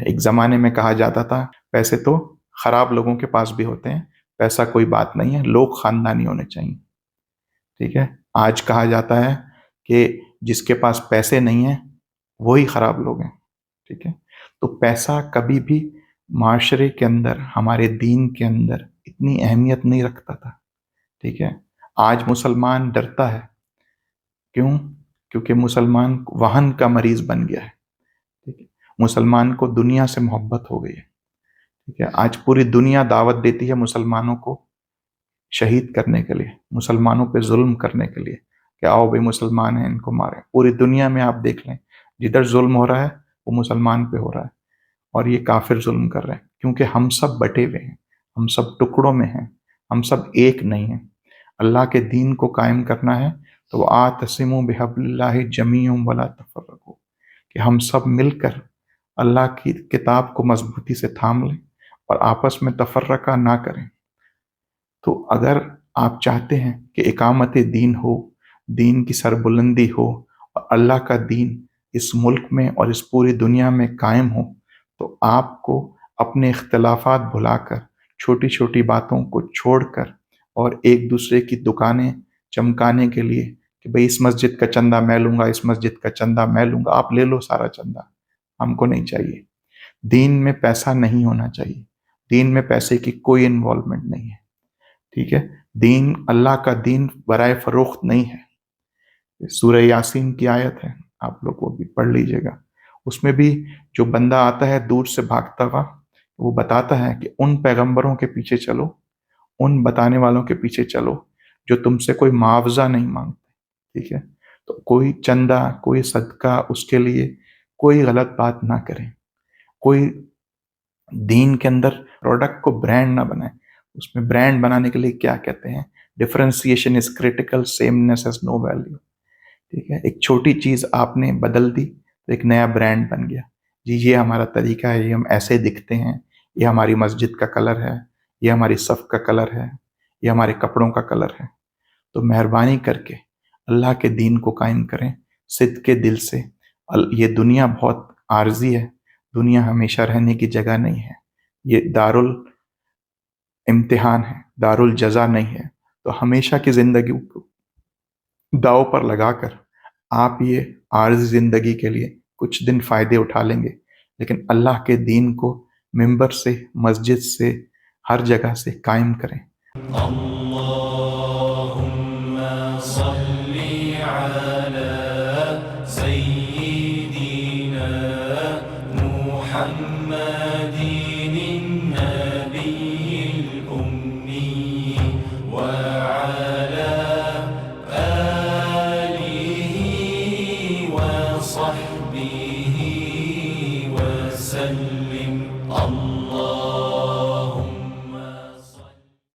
ایک زمانے میں کہا جاتا تھا پیسے تو خراب لوگوں کے پاس بھی ہوتے ہیں، پیسہ کوئی بات نہیں ہے، لوگ خاندانی ہونے چاہیے، ٹھیک ہے۔ آج کہا جاتا ہے کہ جس کے پاس پیسے نہیں ہیں وہی خراب لوگ ہیں، ٹھیک ہے۔ تو پیسہ کبھی بھی معاشرے کے اندر، ہمارے دین کے اندر اتنی اہمیت نہیں رکھتا تھا، ٹھیک ہے۔ آج مسلمان ڈرتا ہے، کیوں؟ کیونکہ مسلمان وہن کا مریض بن گیا ہے، ٹھیک ہے۔ مسلمان کو دنیا سے محبت ہو گئی ہے، ٹھیک ہے۔ آج پوری دنیا دعوت دیتی ہے مسلمانوں کو شہید کرنے کے لیے، مسلمانوں پہ ظلم کرنے کے لیے، کہ آؤ بھائی مسلمان ہیں ان کو ماریں۔ پوری دنیا میں آپ دیکھ لیں، جدھر ظلم ہو رہا ہے وہ مسلمان پہ ہو رہا ہے، اور یہ کافر ظلم کر رہے ہیں، کیونکہ ہم سب بٹے ہوئے ہیں، ہم سب ٹکڑوں میں ہیں، ہم سب ایک نہیں ہیں۔ اللہ کے دین کو قائم کرنا ہے تو وَاعْتَصِمُوا بِحَبْلِ اللَّهِ جَمِيعًا وَلَا تَفَرَّقُوا، کہ ہم سب مل کر اللہ کی کتاب کو مضبوطی سے تھام لیں اور آپس میں تفرقہ نہ کریں۔ تو اگر آپ چاہتے ہیں کہ اقامت دین ہو، دین کی سربلندی ہو، اور اللہ کا دین اس ملک میں اور اس پوری دنیا میں قائم ہو، تو آپ کو اپنے اختلافات بھلا کر، چھوٹی چھوٹی باتوں کو چھوڑ کر، اور ایک دوسرے کی دکانیں چمکانے کے لیے کہ بھئی اس مسجد کا چندہ میں لوں گا، اس مسجد کا چندہ میں لوں گا، آپ لے لو سارا چندہ، ہم کو نہیں چاہیے۔ دین میں پیسہ نہیں ہونا چاہیے، دین میں پیسے کی کوئی انوالومنٹ نہیں ہے، ٹھیک ہے۔ دین، اللہ کا دین برائے فروخت نہیں ہے۔ سورہ یاسین کی آیت ہے، آپ لوگ وہ بھی پڑھ لیجئے گا۔ اس میں بھی جو بندہ آتا ہے دور سے بھاگتا ہوا، وہ بتاتا ہے کہ ان پیغمبروں کے پیچھے چلو، ان بتانے والوں کے پیچھے چلو جو تم سے کوئی معاوضہ نہیں مانگتے، ٹھیک ہے۔ تو کوئی چندہ، کوئی صدقہ، اس کے لیے کوئی غلط بات نہ کریں، کوئی دین کے اندر پروڈکٹ کو برانڈ نہ بنائیں۔ اس میں برانڈ بنانے کے لیے کیا کہتے ہیں؟ Differentiation is critical, سیمنیس has no value, ٹھیک ہے۔ ایک چھوٹی چیز آپ نے بدل دی تو ایک نیا برانڈ بن گیا، جی یہ ہمارا طریقہ ہے، یہ ہم ایسے دکھتے ہیں، یہ ہماری مسجد کا کلر ہے، یہ ہماری صف کا کلر ہے، یہ ہمارے کپڑوں کا کلر ہے۔ تو مہربانی کر کے اللہ کے دین کو قائم کریں صدق کے دل سے۔ یہ دنیا بہت عارضی ہے، دنیا ہمیشہ رہنے کی جگہ نہیں ہے، یہ امتحان ہے، دارالجزا نہیں ہے۔ تو ہمیشہ کی زندگی کو داؤ پر لگا کر آپ یہ عارضی زندگی کے لیے کچھ دن فائدے اٹھا لیں گے، لیکن اللہ کے دین کو ممبر سے، مسجد سے، ہر جگہ سے قائم کریں۔ اللهم صل على سيدنا محمد النبي الأمي وعلى آله وصحبه وسلم۔